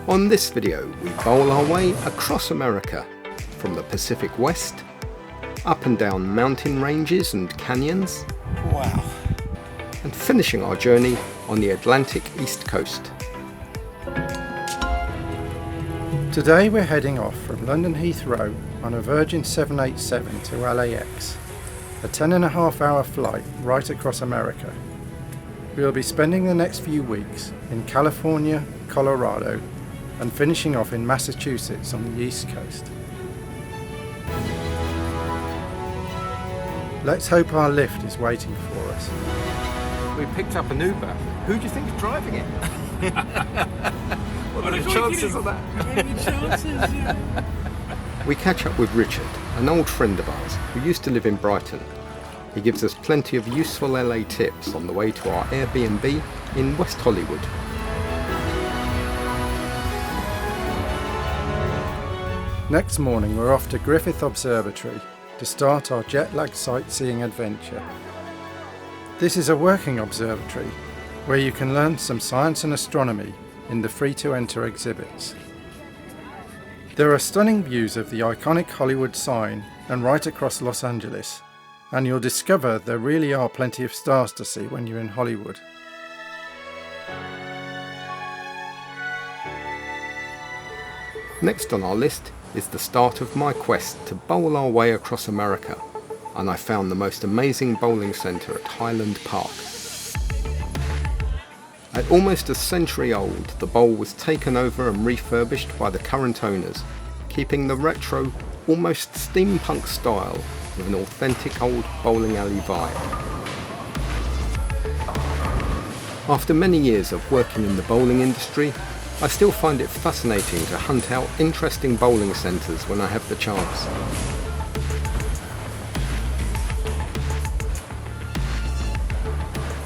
On this video, we bowl our way across America, from the Pacific West, up and down mountain ranges and canyons, wow, and finishing our journey on the Atlantic East Coast. Today we're heading off from London Heathrow on a Virgin 787 to LAX, a 10.5-hour flight right across America. We'll be spending the next few weeks in California, Colorado, and finishing off in Massachusetts on the East Coast. Let's hope our lift is waiting for us. We picked up an Uber. Who do you think is driving it? What are the chances of that? We catch up with Richard, an old friend of ours who used to live in Brighton. He gives us plenty of useful LA tips on the way to our Airbnb in West Hollywood. Next morning we're off to Griffith Observatory to start our jet-lag sightseeing adventure. This is a working observatory where you can learn some science and astronomy in the free-to-enter exhibits. There are stunning views of the iconic Hollywood sign and right across Los Angeles, and you'll discover there really are plenty of stars to see when you're in Hollywood. Next on our list is the start of my quest to bowl our way across America, and I found the most amazing bowling centre at Highland Park. At almost a century old, the bowl was taken over and refurbished by the current owners, keeping the retro, almost steampunk style with an authentic old bowling alley vibe. After many years of working in the bowling industry, I still find it fascinating to hunt out interesting bowling centres when I have the chance.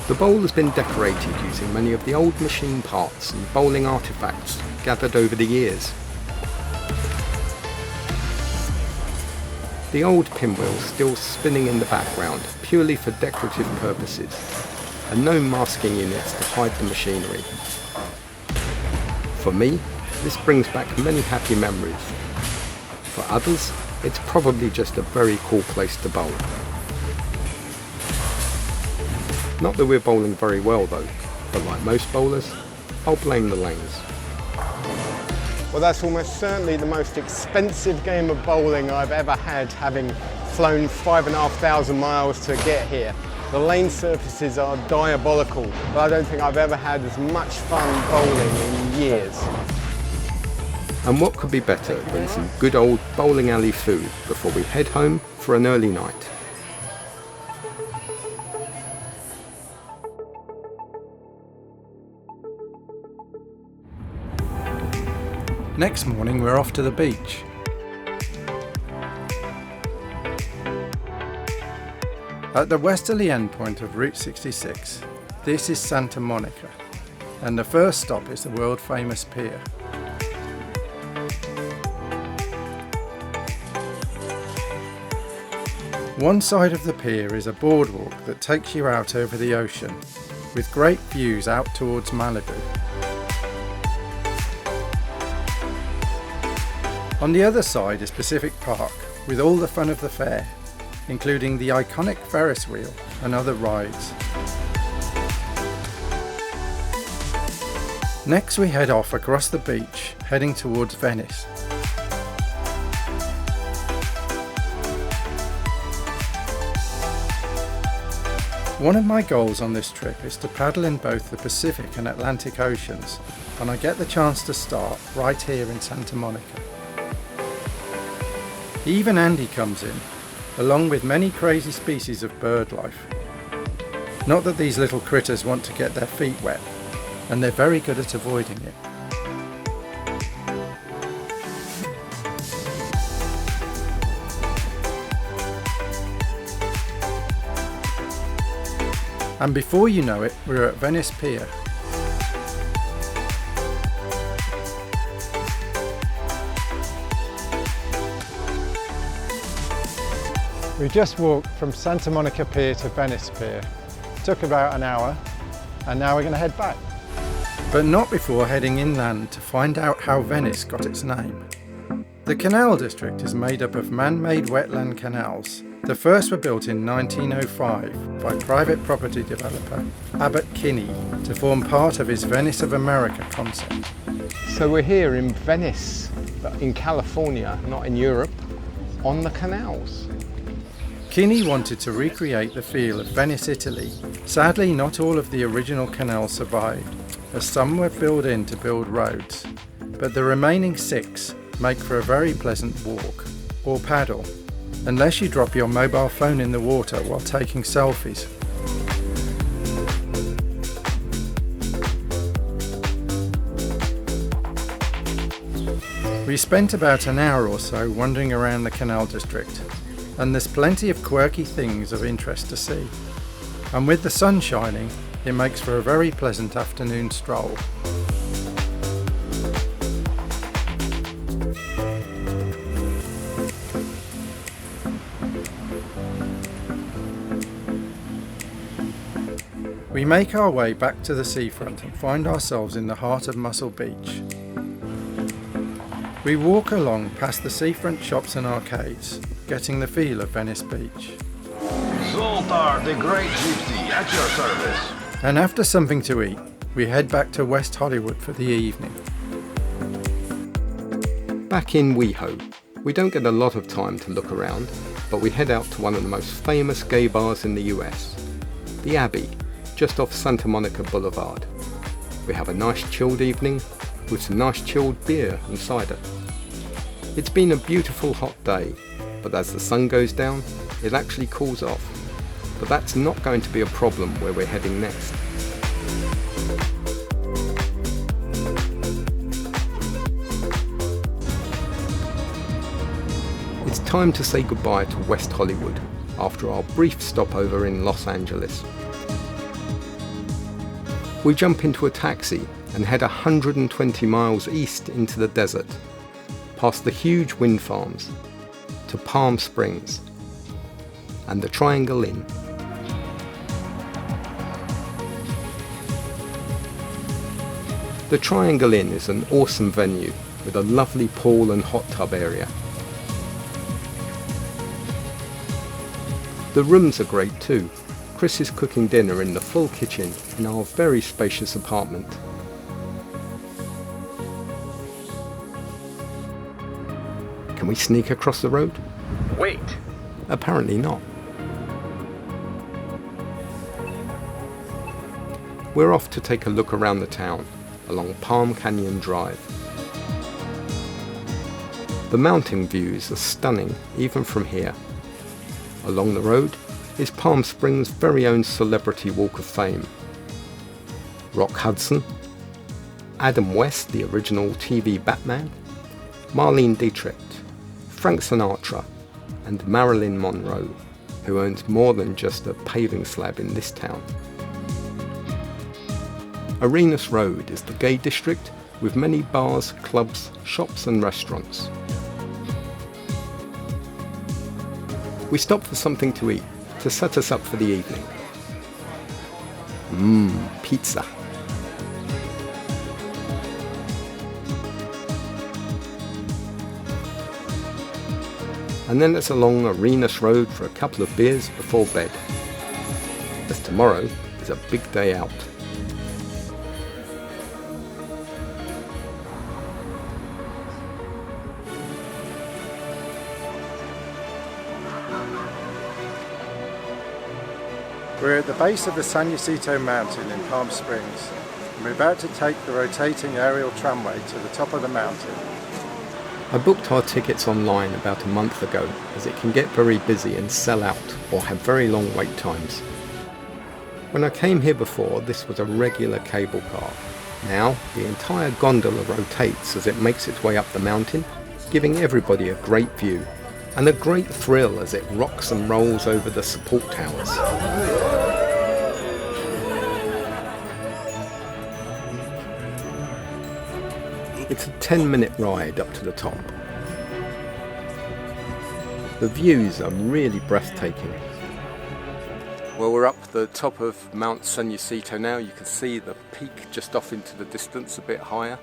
The bowl has been decorated using many of the old machine parts and bowling artefacts gathered over the years. The old pinwheel still spinning in the background purely for decorative purposes, and no masking units to hide the machinery. For me, this brings back many happy memories. For others, it's probably just a very cool place to bowl. Not that we're bowling very well though, but like most bowlers, I'll blame the lanes. Well, that's almost certainly the most expensive game of bowling I've ever had, having flown 5,500 miles to get here. The lane surfaces are diabolical, but I don't think I've ever had as much fun bowling in years. And what could be better than some good old bowling alley food before we head home for an early night? Next morning we're off to the beach. At the westerly endpoint of Route 66, this is Santa Monica, and the first stop is the world famous pier. One side of the pier is a boardwalk that takes you out over the ocean, with great views out towards Malibu. On the other side is Pacific Park, with all the fun of the fair, including the iconic Ferris wheel and other rides. Next we head off across the beach, heading towards Venice. One of my goals on this trip is to paddle in both the Pacific and Atlantic Oceans, and I get the chance to start right here in Santa Monica. Even Andy comes in, along with many crazy species of bird life. Not that these little critters want to get their feet wet, and they're very good at avoiding it. And before you know it, we're at Venice Pier. We just walked from Santa Monica Pier to Venice Pier. It took about an hour, and now we're going to head back. but not before heading inland to find out how Venice got its name. The Canal District is made up of man-made wetland canals. The first were built in 1905 by private property developer Abbott Kinney to form part of his Venice of America concept. So we're here in Venice, in California, not in Europe, on the canals. Kinney wanted to recreate the feel of Venice, Italy. Sadly, not all of the original canals survived, as some were filled in to build roads, but the remaining 6 make for a very pleasant walk, or paddle, unless you drop your mobile phone in the water while taking selfies. We spent about an hour or so wandering around the Canal District, and there's plenty of quirky things of interest to see. And with the sun shining, it makes for a very pleasant afternoon stroll. We make our way back to the seafront and find ourselves in the heart of Muscle Beach. We walk along past the seafront shops and arcades, getting the feel of Venice Beach. Zoltar, the Great Gypsy, at your service. And after something to eat, we head back to West Hollywood for the evening. Back in WeHo, we don't get a lot of time to look around, but we head out to one of the most famous gay bars in the US, the Abbey, just off Santa Monica Blvd. We have a nice chilled evening with some nice chilled beer and cider. It's been a beautiful hot day, but as the sun goes down, it actually cools off. But that's not going to be a problem where we're heading next. It's time to say goodbye to West Hollywood after our brief stopover in Los Angeles. We jump into a taxi and head 120 miles east into the desert, past the huge wind farms, to Palm Springs and the Triangle Inn. The Triangle Inn is an awesome venue with a lovely pool and hot tub area. The rooms are great too. Chris is cooking dinner in the full kitchen in our very spacious apartment. Can we sneak across the road? Wait. Apparently not. We're off to take a look around the town, along Palm Canyon Drive. The mountain views are stunning even from here. Along the road is Palm Springs' very own celebrity walk of fame. Rock Hudson, Adam West, the original TV Batman, Marlene Dietrich, Frank Sinatra, and Marilyn Monroe, who owns more than just a paving slab in this town. Arenas Road is the gay district with many bars, clubs, shops and restaurants. We stop for something to eat to set us up for the evening. Pizza. And then it's along Arenas Road for a couple of beers before bed, as tomorrow is a big day out. We're at the base of the San Jacinto mountain in Palm Springs, and we're about to take the rotating aerial tramway to the top of the mountain. I booked our tickets online about a month ago, as it can get very busy and sell out or have very long wait times. When I came here before, this was a regular cable car. Now, the entire gondola rotates as it makes its way up the mountain, giving everybody a great view, and a great thrill as it rocks and rolls over the support towers. It's a 10-minute ride up to the top. The views are really breathtaking. Well, we're up the top of Mount San Jacinto now. You can see the peak just off into the distance, a bit higher.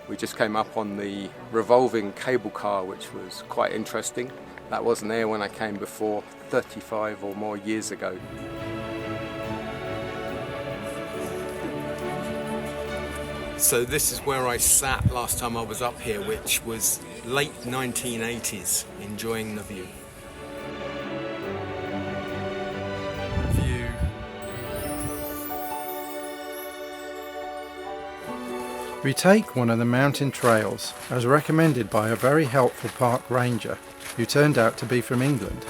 We just came up on the revolving cable car, which was quite interesting. That wasn't there when I came before, 35 or more years ago. So this is where I sat last time I was up here, which was late 1980s, enjoying the view. We take one of the mountain trails as recommended by a very helpful park ranger who turned out to be from England.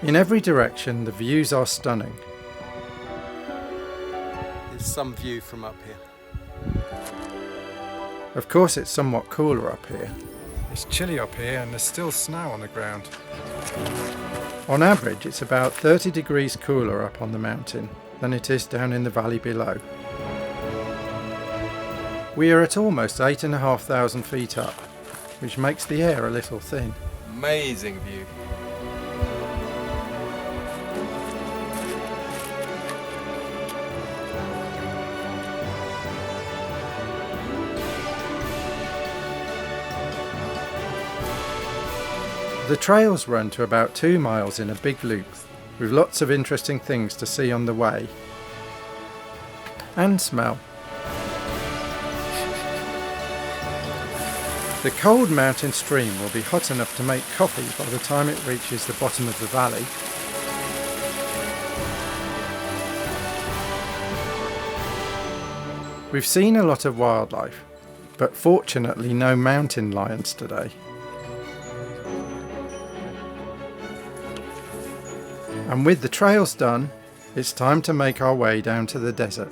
In every direction the views are stunning. There's some view from up here. Of course it's somewhat cooler up here. It's chilly up here and there's still snow on the ground. On average, it's about 30 degrees cooler up on the mountain than it is down in the valley below. We are at almost 8,500 feet up, which makes the air a little thin. Amazing view. The trails run to about 2 miles in a big loop, with lots of interesting things to see on the way and smell. The cold mountain stream will be hot enough to make coffee by the time it reaches the bottom of the valley. We've seen a lot of wildlife, but fortunately no mountain lions today. And with the trails done, it's time to make our way down to the desert.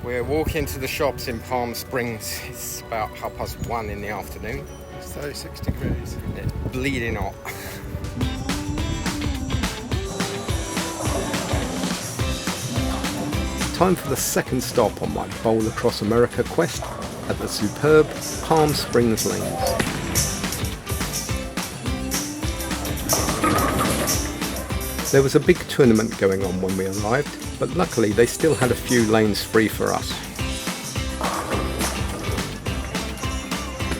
We're walking to the shops in Palm Springs. It's about 1:30 in the afternoon. It's 36 degrees. It's bleeding hot. Time for the second stop on my Bowl Across America quest at the superb Palm Springs lanes. There was a big tournament going on when we arrived, but luckily they still had a few lanes free for us.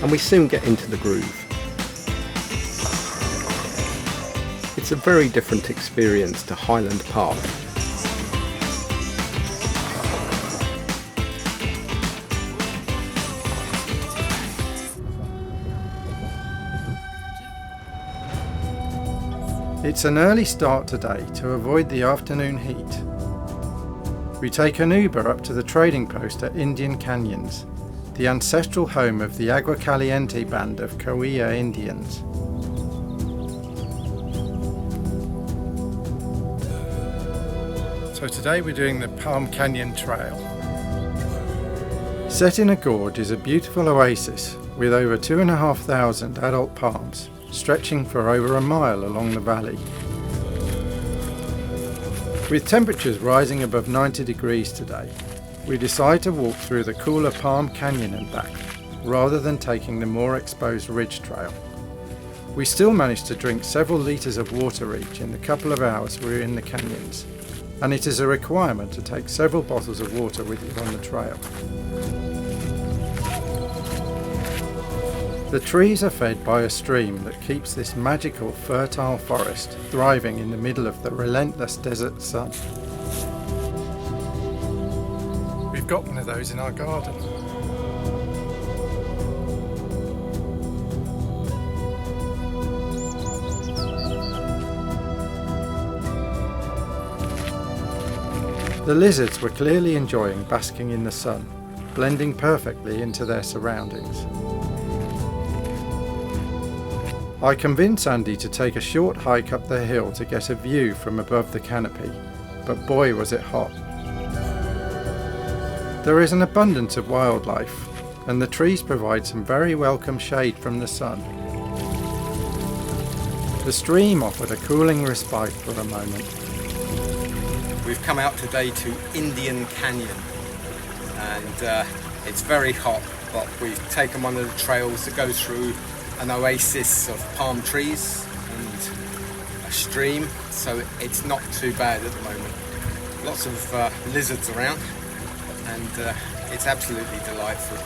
And we soon get into the groove. It's a very different experience to Highland Park. It's an early start today to avoid the afternoon heat. We take an Uber up to the trading post at Indian Canyons, the ancestral home of the Agua Caliente band of Cahuilla Indians. So today we're doing the Palm Canyon Trail. Set in a gorge is a beautiful oasis with over 2,500 adult palms, stretching for over a mile along the valley. With temperatures rising above 90 degrees today, we decide to walk through the cooler Palm Canyon and back, rather than taking the more exposed ridge trail. We still managed to drink several litres of water each in the couple of hours we were in the canyons, and it is a requirement to take several bottles of water with you on the trail. The trees are fed by a stream that keeps this magical fertile forest thriving in the middle of the relentless desert sun. We've got one of those in our garden. The lizards were clearly enjoying basking in the sun, blending perfectly into their surroundings. I convinced Andy to take a short hike up the hill to get a view from above the canopy, but boy was it hot. There is an abundance of wildlife, and the trees provide some very welcome shade from the sun. The stream offered a cooling respite for a moment. We've come out today to Indian Canyon, and it's very hot, but we've taken one of the trails that goes through an oasis of palm trees and a stream, so it's not too bad at the moment. Lots of lizards around, and it's absolutely delightful.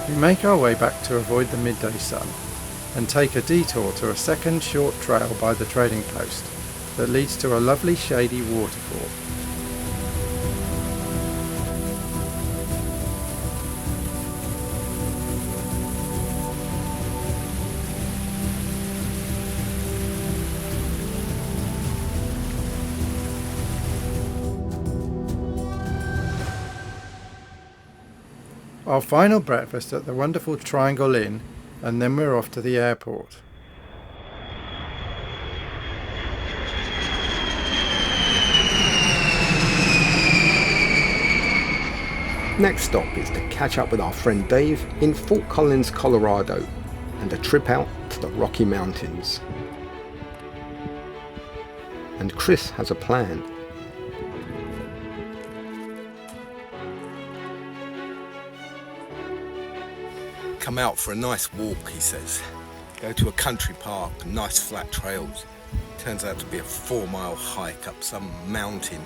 We make our way back to avoid the midday sun and take a detour to a second short trail by the trading post that leads to a lovely shady waterfall. Our final breakfast at the wonderful Triangle Inn, and then we're off to the airport. Next stop is to catch up with our friend Dave in Fort Collins, Colorado, and a trip out to the Rocky Mountains. And Chris has a plan. Come out for a nice walk, he says. Go to a country park and nice flat trails. Turns out to be a 4-mile hike up some mountain.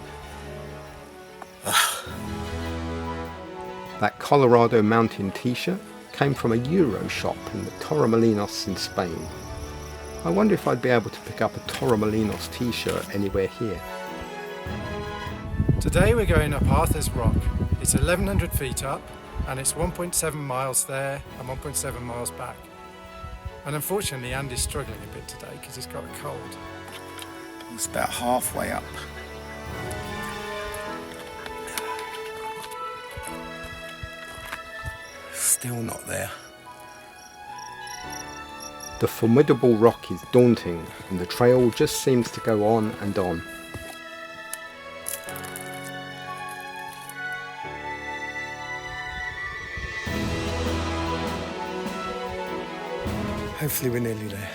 That Colorado Mountain t-shirt came from a Euro shop in the Torremolinos in Spain. I wonder if I'd be able to pick up a Torremolinos t-shirt anywhere here. Today we're going up Arthur's Rock. It's 1,100 feet up, and it's 1.7 miles there and 1.7 miles back. And unfortunately Andy's struggling a bit today because he's got a cold. It's about halfway up. Still not there. The formidable rock is daunting, and the trail just seems to go on and on. Hopefully we're nearly there.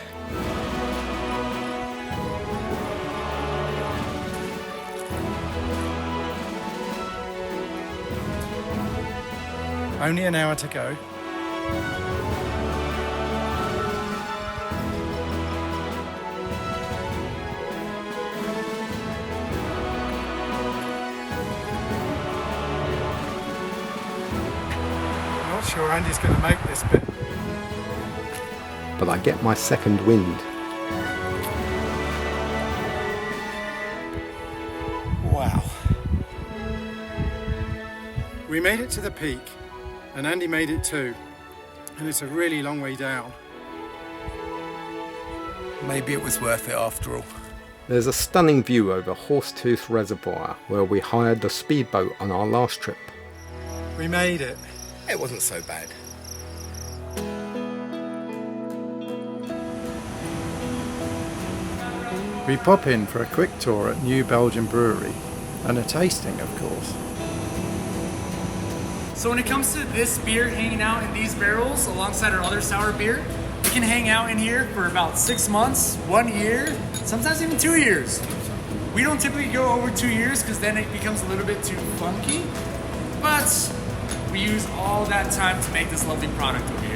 Only an hour to go. I'm not sure Andy's going to make this bit. But I get my second wind. Wow. We made it to the peak, and Andy made it too, and it's a really long way down. Maybe it was worth it after all. There's a stunning view over Horsetooth Reservoir, where we hired the speedboat on our last trip. We made it. It wasn't so bad. We pop in for a quick tour at new Belgium Brewery, and a tasting, of course. So when it comes to this beer hanging out in these barrels alongside our other sour beer, we can hang out in here for about 6 months, 1 year, sometimes even 2 years. We don't typically go over 2 years because then it becomes a little bit too funky, but we use all that time to make this lovely product over here.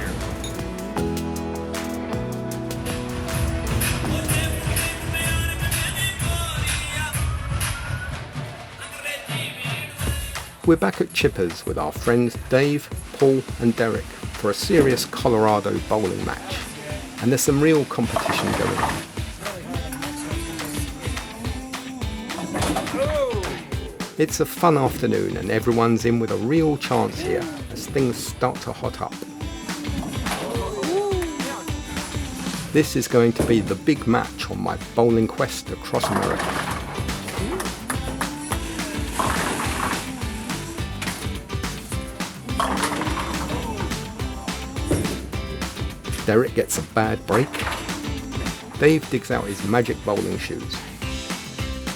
We're back at Chippers with our friends Dave, Paul and Derek for a serious Colorado bowling match. And there's some real competition going on. It's a fun afternoon and everyone's in with a real chance here as things start to hot up. This is going to be the big match on my bowling quest across America. Derek gets a bad break. Dave digs out his magic bowling shoes.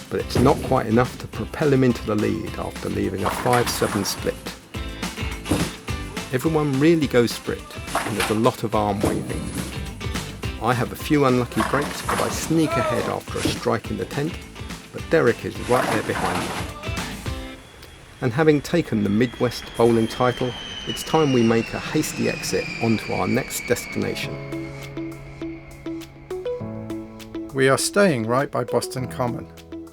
But it's not quite enough to propel him into the lead after leaving a 5-7 split. Everyone really goes for it, and there's a lot of arm waving. I have a few unlucky breaks, but I sneak ahead after a strike in the tent, but Derek is right there behind me. and having taken the Midwest bowling title, it's time we make a hasty exit onto our next destination. We are staying right by Boston Common,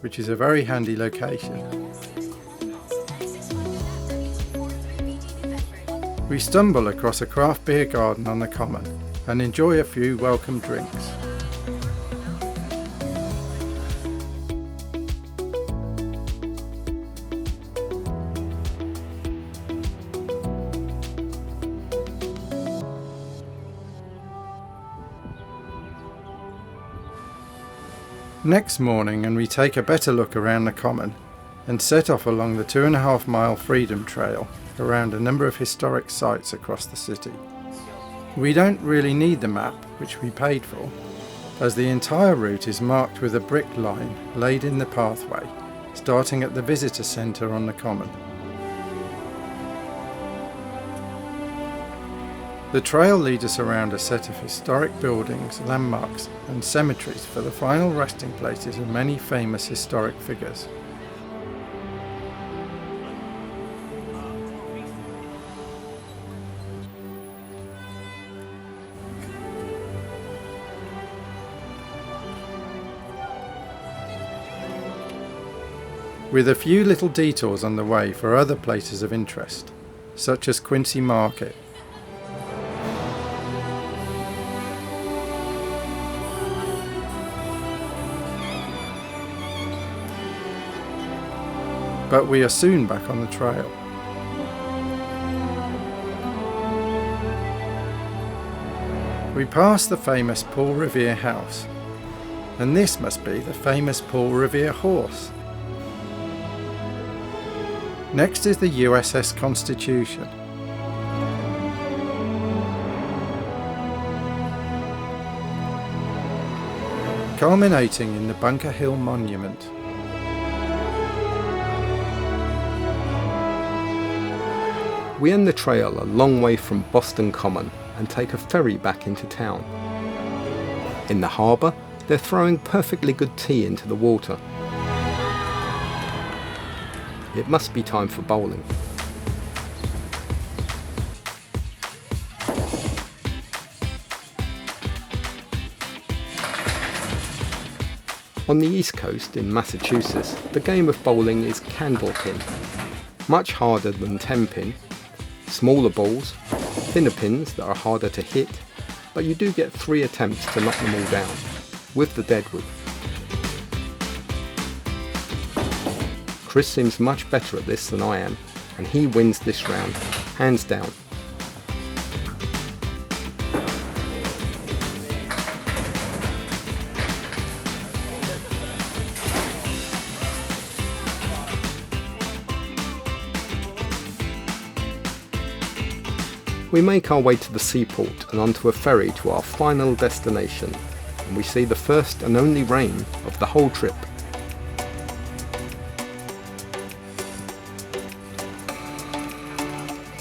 which is a very handy location. We stumble across a craft beer garden on the Common and enjoy a few welcome drinks. Next morning, and we take a better look around the Common and set off along the 2.5 mile Freedom Trail around a number of historic sites across the city. We don't really need the map, which we paid for, as the entire route is marked with a brick line laid in the pathway, starting at the visitor centre on the Common. The trail leads us around a set of historic buildings, landmarks and cemeteries for the final resting places of many famous historic figures. With a few little detours on the way for other places of interest, such as Quincy Market. But we are soon back on the trail. We pass the famous Paul Revere house, and this must be the famous Paul Revere horse. Next is the USS Constitution. Culminating in the Bunker Hill Monument. We end the trail a long way from Boston Common and take a ferry back into town. In the harbour, they're throwing perfectly good tea into the water. It must be time for bowling. On the East Coast in Massachusetts, the game of bowling is Candlepin. Much harder than Tenpin. Smaller balls, thinner pins that are harder to hit, but you do get 3 attempts to knock them all down, with the deadwood. Chris seems much better at this than I am, and he wins this round, hands down. We make our way to the seaport and onto a ferry to our final destination, and we see the first and only rain of the whole trip.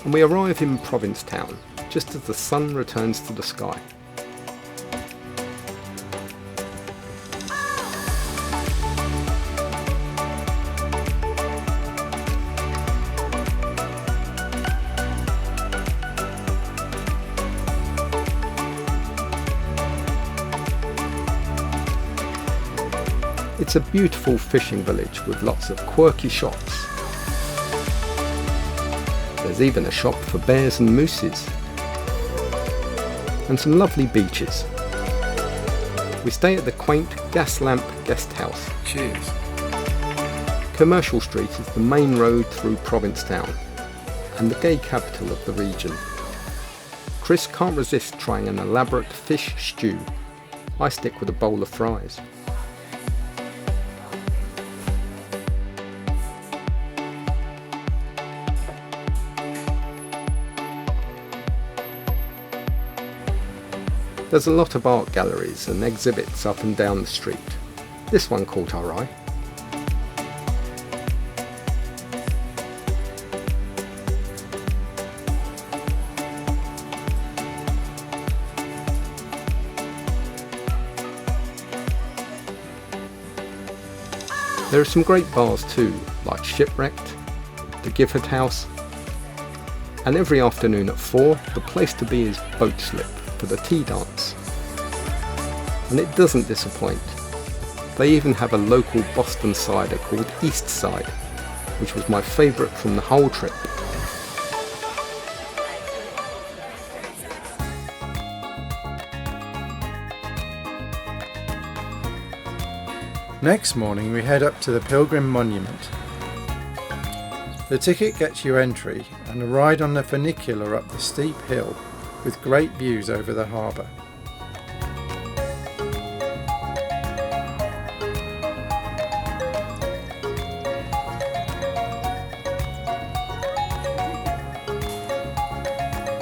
And we arrive in Provincetown just as the sun returns to the sky. It's a beautiful fishing village with lots of quirky shops. There's even a shop for bears and mooses. And some lovely beaches. We stay at the quaint Gas Lamp Guest House. Cheers. Commercial Street is the main road through Provincetown and the gay capital of the region. Chris can't resist trying an elaborate fish stew. I stick with a bowl of fries. There's a lot of art galleries and exhibits up and down the street. This one caught our eye. There are some great bars too, like Shipwrecked, the Gifford House, and every afternoon at 4 the place to be is Boatslip for the tea dance. And it doesn't disappoint. They even have a local Boston cider called Eastside, which was my favourite from the whole trip. Next morning we head up to the Pilgrim Monument. The ticket gets you entry and a ride on the funicular up the steep hill with great views over the harbour.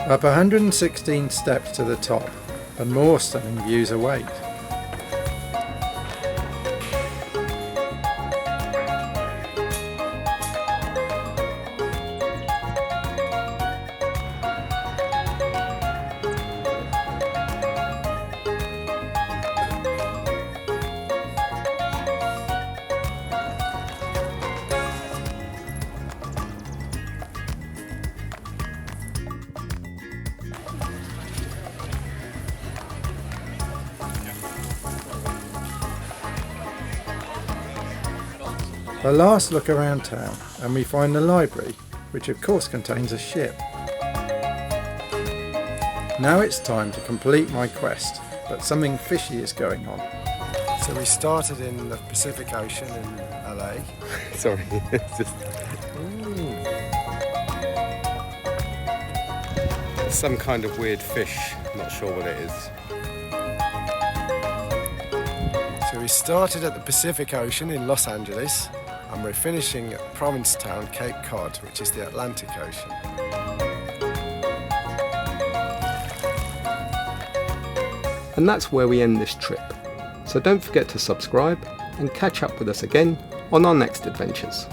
Up 116 steps to the top and more stunning views await. A last look around town and we find the library, which of course contains a ship. Now it's time to complete my quest, but something fishy is going on. So we started in the Pacific Ocean in LA. Sorry, it's just... some kind of weird fish, not sure what it is. So we started at the Pacific Ocean in Los Angeles and we're finishing at Provincetown, Cape Cod, which is the Atlantic Ocean. And that's where we end this trip. So don't forget to subscribe and catch up with us again on our next adventures.